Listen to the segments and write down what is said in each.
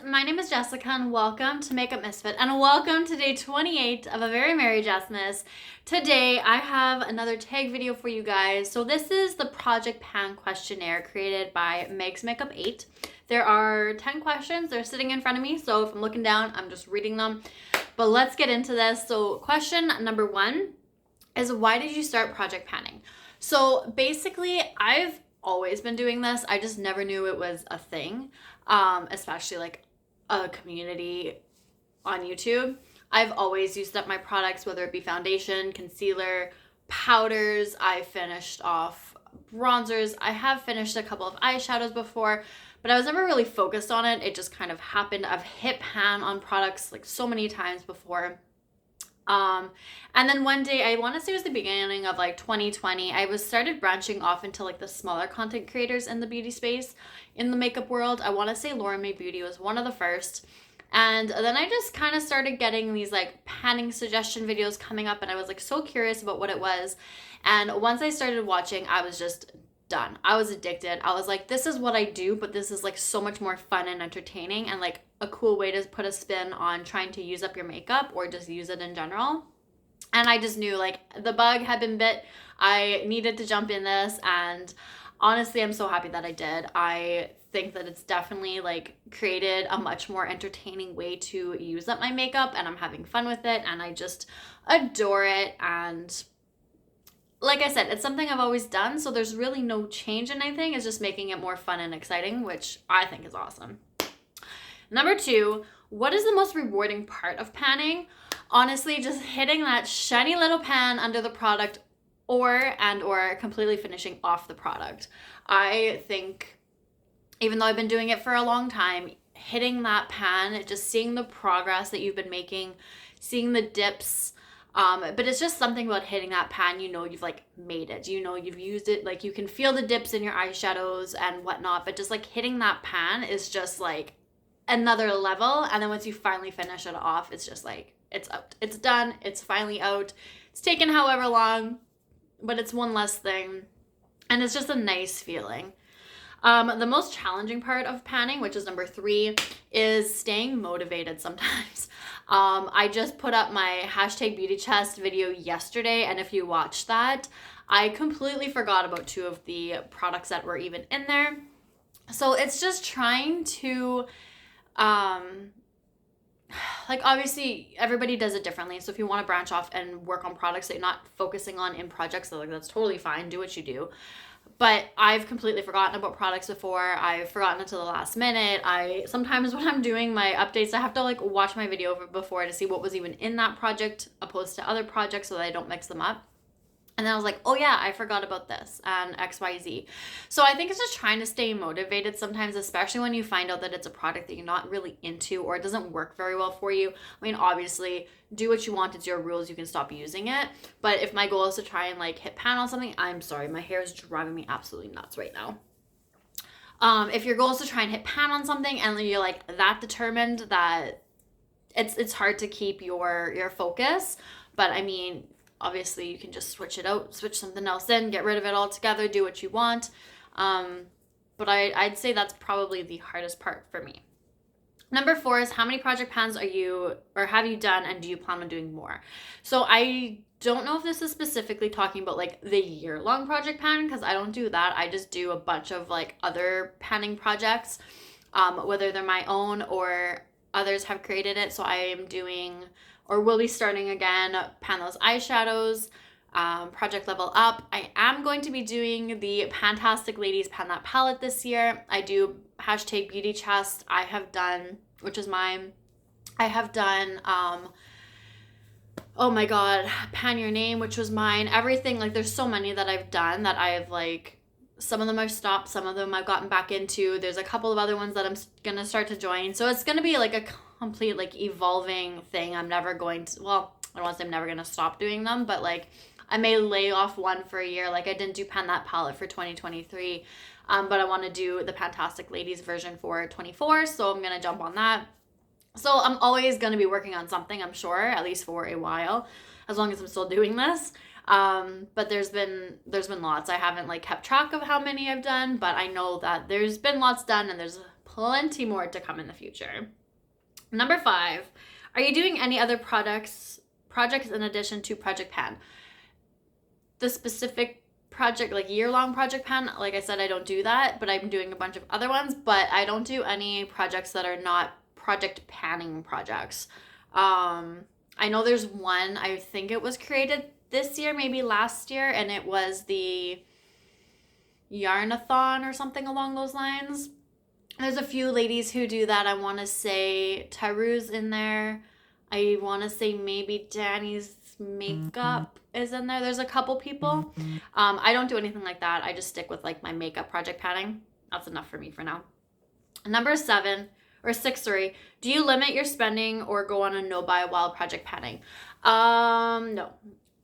my name is Jessica and welcome to Makeup.misfit and welcome to day 28 of a very merry Jessmas. Today I have another tag video for you guys. So this is the Project Pan questionnaire created by Meg's Makeup 8. There are 10 questions, they're sitting in front of me, so if I'm looking down, I'm just reading them. But let's get into this. So question number 1 is, why did you start Project Panning? So basically, I've always been doing this. I just never knew it was a thing, especially like a community on YouTube. I've always used up my products, whether it be foundation, concealer, powders. I finished off bronzers. I have finished a couple of eyeshadows before, but I was never really focused on it. It just kind of happened. I've hit pan on products like so many times before. And then one day, I want to say it was the beginning of like 2020, I started branching off into like the smaller content creators in the beauty space, in the makeup world. I want to say Lauren May Beauty was one of the first. And then I just kind of started getting these like panning suggestion videos coming up, and I was like so curious about what it was. And once I started watching, I was just done. I was addicted. I was like, this is what I do, but this is like so much more fun and entertaining and like a cool way to put a spin on trying to use up your makeup or just use it in general. And I just knew like the bug had been bit. I needed to jump in this, and honestly, I'm so happy that I did. I think that it's definitely like created a much more entertaining way to use up my makeup, and I'm having fun with it, and I just adore it. And like I said, it's something I've always done, so there's really no change in anything. It's just making it more fun and exciting, which I think is awesome. Number 2, what is the most rewarding part of panning? Honestly, just hitting that shiny little pan under the product or completely finishing off the product. I think, even though I've been doing it for a long time, hitting that pan, just seeing the progress that you've been making, seeing the dips, but it's just something about hitting that pan, you know, you've like made it, you know, you've used it, like you can feel the dips in your eyeshadows and whatnot, but just like hitting that pan is just like another level. And then once you finally finish it off, it's just like, it's out, it's done, it's finally out. It's taken however long, but it's one less thing, and it's just a nice feeling. The most challenging part of panning, which is number 3, is staying motivated sometimes. I just put up my hashtag beauty chest video yesterday, and if you watched that, I completely forgot about 2 of the products that were even in there. So it's just trying to, like obviously everybody does it differently. So if you want to branch off and work on products that you're not focusing on in projects, so like that's totally fine. Do what you do. But I've completely forgotten about products before. I've forgotten until the last minute. Sometimes when I'm doing my updates, I have to like watch my video before to see what was even in that project opposed to other projects so that I don't mix them up. And then I was like, oh yeah, I forgot about this and XYZ. So I think it's just trying to stay motivated sometimes, especially when you find out that it's a product that you're not really into or it doesn't work very well for you. I mean, obviously, do what you want. It's your rules. You can stop using it. But if my goal is to try and like hit pan on something, I'm sorry, my hair is driving me absolutely nuts right now. If your goal is to try and hit pan on something and you're like that determined that it's hard to keep your focus. But I mean, obviously, you can just switch it out, switch something else in, get rid of it altogether, do what you want. But I'd say that's probably the hardest part for me. Number 4 is, how many project pans have you done, and do you plan on doing more? So I don't know if this is specifically talking about like the year-long project pan, because I don't do that. I just do a bunch of like other panning projects, whether they're my own or others have created it. So I am doing, or will be starting again, pan those eyeshadows, Project Level Up. I am going to be doing the Fantastic Ladies Pan That Palette this year. I do hashtag beauty chest. I have done, which is mine. I have done, oh my god, Pan Your Name, which was mine. Everything, like there's so many that I've done that I've like, some of them I've stopped, some of them I've gotten back into. There's a couple of other ones that I'm gonna start to join. So it's gonna be like a complete like evolving thing. I'm never going to, well, I don't want to say I'm never gonna stop doing them, but like I may lay off one for a year. Like I didn't do Pan That Palette for 2023, but I want to do the Fantastic Ladies version for 24, so I'm gonna jump on that. So I'm always gonna be working on something, I'm sure, at least for a while, as long as I'm still doing this. But there's been lots. I haven't like kept track of how many I've done, but I know that there's been lots done, and there's plenty more to come in the future. Number 5, are you doing any other projects in addition to Project Pan? The specific project, like year-long Project Pan, like I said, I don't do that, but I'm doing a bunch of other ones, but I don't do any projects that are not project panning projects. I know there's one, I think it was created this year, maybe last year, and it was the Yarnathon or something along those lines. There's a few ladies who do that. I want to say Taru's in there. I want to say maybe Danny's makeup is in there. There's a couple people. I don't do anything like that. I just stick with like my makeup project panning. That's enough for me for now. Number 6, do you limit your spending or go on a no buy while project panning? No.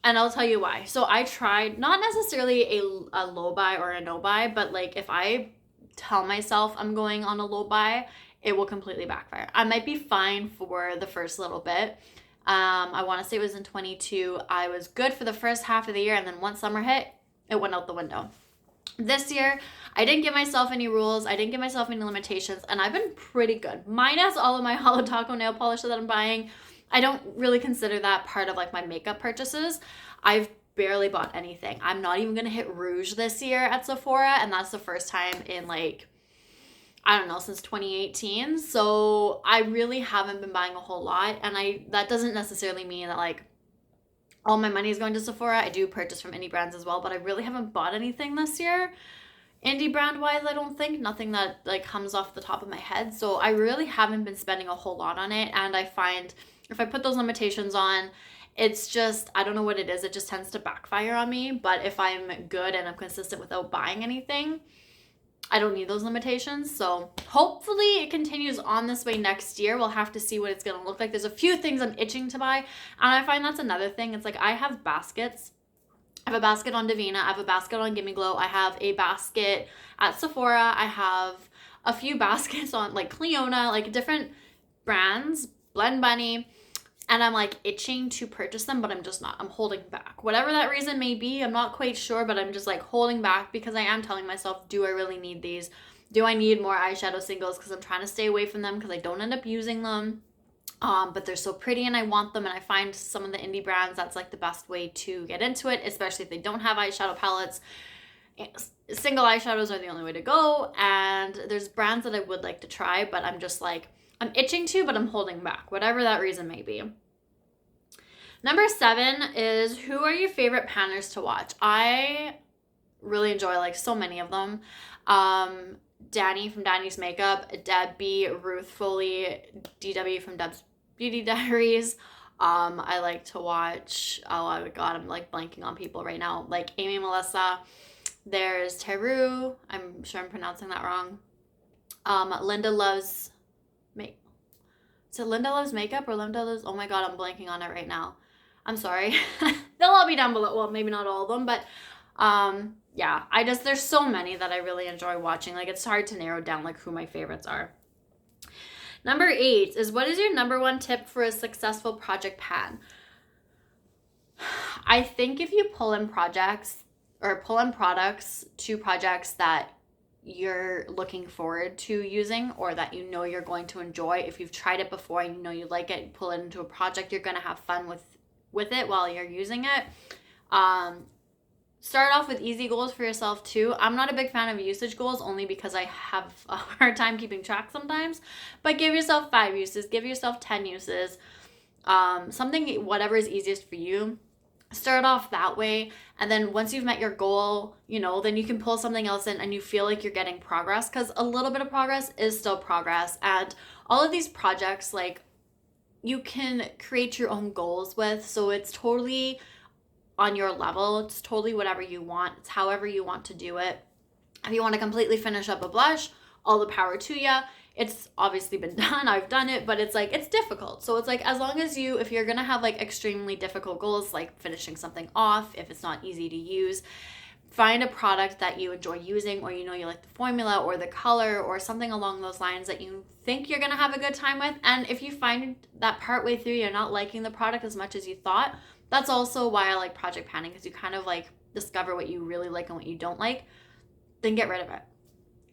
And I'll tell you why. So I tried, not necessarily a low buy or a no buy, but like if I tell myself I'm going on a low buy, it will completely backfire. I might be fine for the first little bit. I want to say it was in 22. I was good for the first half of the year, and then once summer hit, it went out the window. This year, I didn't give myself any rules. I didn't give myself any limitations, and I've been pretty good. Minus all of my Holo Taco nail polish that I'm buying. I don't really consider that part of like my makeup purchases. I've barely bought anything. I'm not even going to hit rouge this year at Sephora, and that's the first time in like, I don't know, since 2018. So I really haven't been buying a whole lot, and that doesn't necessarily mean that like all my money is going to Sephora. I do purchase from indie brands as well, but I really haven't bought anything this year. Indie brand wise, I don't think. Nothing that like comes off the top of my head. So I really haven't been spending a whole lot on it, and I find if I put those limitations on, it's just, I don't know what it is. It just tends to backfire on me. But if I'm good and I'm consistent without buying anything, I don't need those limitations. So hopefully it continues on this way next year. We'll have to see what it's going to look like. There's a few things I'm itching to buy. And I find that's another thing. It's like I have baskets. I have a basket on Davina. I have a basket on Gimme Glow. I have a basket at Sephora. I have a few baskets on like Cleona, like different brands, Blend Bunny. And I'm like itching to purchase them, but I'm just not. I'm holding back. Whatever that reason may be, I'm not quite sure, but I'm just like holding back because I am telling myself, do I really need these? Do I need more eyeshadow singles? Because I'm trying to stay away from them because I don't end up using them. But they're so pretty and I want them, and I find some of the indie brands, that's like the best way to get into it, especially if they don't have eyeshadow palettes. Single eyeshadows are the only way to go, and there's brands that I would like to try, but I'm just like, I'm itching to, but I'm holding back, whatever that reason may be. Number 7 is, who are your favorite panners to watch? I really enjoy like so many of them. Danny from Danny's Makeup, Debbie, Ruth Foley, DW from Deb's Beauty Diaries. I like to watch, oh my god, I'm like blanking on people right now, like Amy Melissa. There's Teru, I'm sure I'm pronouncing that wrong. Linda Loves Is it Linda Loves Makeup or Linda Loves, oh my god, I'm blanking on it right now. I'm sorry. They'll all be down below. Well, maybe not all of them, but yeah, there's so many that I really enjoy watching. Like it's hard to narrow down like who my favorites are. Number 8 is, what is your number 1 tip for a successful project pan? I think if you pull in products to projects that you're looking forward to using, or that you know you're going to enjoy, if you've tried it before and you know you like it, pull it into a project you're going to have fun with it while you're using it. Start off with easy goals for yourself too. I'm not a big fan of usage goals, only because I have a hard time keeping track sometimes, but give yourself 5 uses, give yourself 10 uses, something, whatever is easiest for you. Start off that way, and then once you've met your goal, then you can pull something else in and you feel like you're getting progress, because a little bit of progress is still progress. And all of these projects, like, you can create your own goals with, so it's totally on your level. It's totally whatever you want. It's however you want to do it. If you want to completely finish up a blush, all the power to you. It's obviously been done. I've done it, but it's like, it's difficult. So it's like, as long as if you're going to have like extremely difficult goals, like finishing something off, if it's not easy to use, find a product that you enjoy using, or you like the formula or the color or something along those lines that you think you're going to have a good time with. And if you find that partway through you're not liking the product as much as you thought, that's also why I like project panning, because you kind of like discover what you really like and what you don't like, then get rid of it.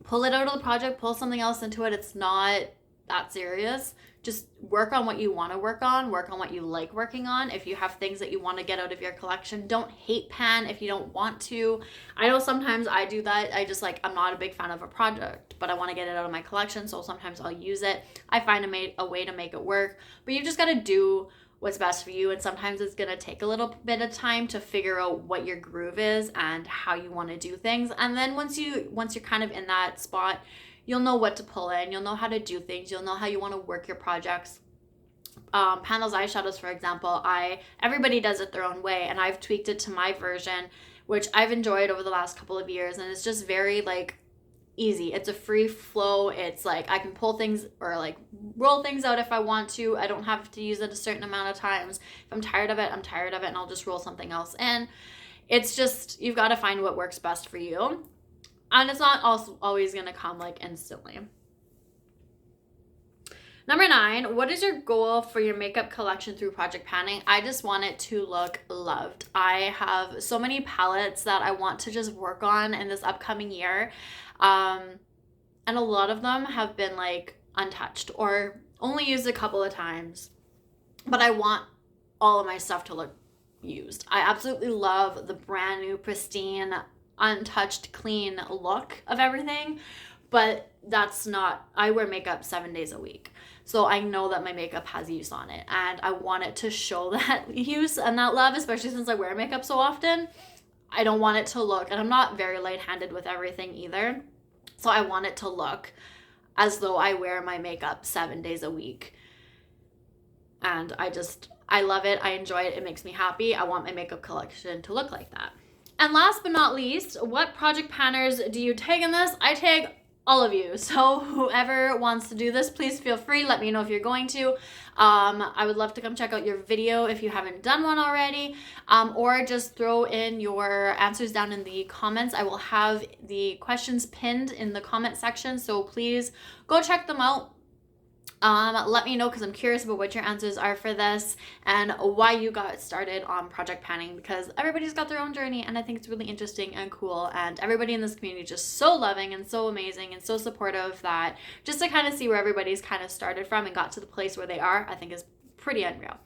pull it out of the project, pull something else into it. It's not that serious. Just work on what you want to work on what you like working on. If you have things that you want to get out of your collection, don't hate pan if you don't want to. I know sometimes I do that. I just like, I'm not a big fan of a project, but I want to get it out of my collection, so sometimes I'll use it. I find a way to make it work, but you just got to do what's best for you, and sometimes it's going to take a little bit of time to figure out what your groove is and how you want to do things. And then once you're kind of in that spot, you'll know what to pull in, you'll know how to do things, you'll know how you want to work your projects. Pan those eyeshadows, for example, everybody does it their own way, and I've tweaked it to my version, which I've enjoyed over the last couple of years, and it's just very like easy. It's a free flow. It's like I can pull things or like roll things out if I want to. I don't have to use it a certain amount of times. If I'm tired of it, I'm tired of it, and I'll just roll something else in. It's just, you've got to find what works best for you. And it's not also always going to come like instantly. Number 9, what is your goal for your makeup collection through project panning? I just want it to look loved. I have so many palettes that I want to just work on in this upcoming year. And a lot of them have been like untouched or only used a couple of times. But I want all of my stuff to look used. I absolutely love the brand new, pristine, untouched, clean look of everything, but that's not, I wear makeup 7 days a week, so I know that my makeup has use on it, and I want it to show that use and that love, especially since I wear makeup so often. I don't want it to look, and I'm not very light-handed with everything either, so I want it to look as though I wear my makeup 7 days a week. And I love it, I enjoy it, it makes me happy. I want my makeup collection to look like that. And last but not least, what project panners do you tag in this? I tag all of you. So whoever wants to do this, please feel free. Let me know if you're going to. I would love to come check out your video if you haven't done one already. Or just throw in your answers down in the comments. I will have the questions pinned in the comment section. So please go check them out. Let me know, because I'm curious about what your answers are for this and why you got started on project panning, because everybody's got their own journey, and I think it's really interesting and cool, and everybody in this community is just so loving and so amazing and so supportive that just to kind of see where everybody's kind of started from and got to the place where they are, I think is pretty unreal.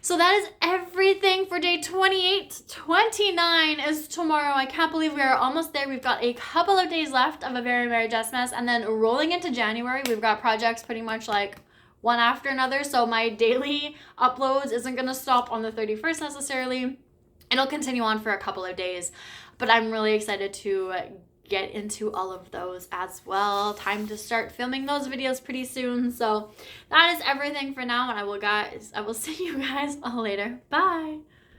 So that is everything for day 28. 29 is tomorrow. I can't believe we are almost there. We've got a couple of days left of a very merry Jessmas, and then rolling into January, we've got projects pretty much like one after another. So my daily uploads isn't going to stop on the 31st necessarily. It'll continue on for a couple of days, but I'm really excited to get into all of those as well. Time to start filming those videos pretty soon. So that is everything for now, and I will see you guys all later. Bye.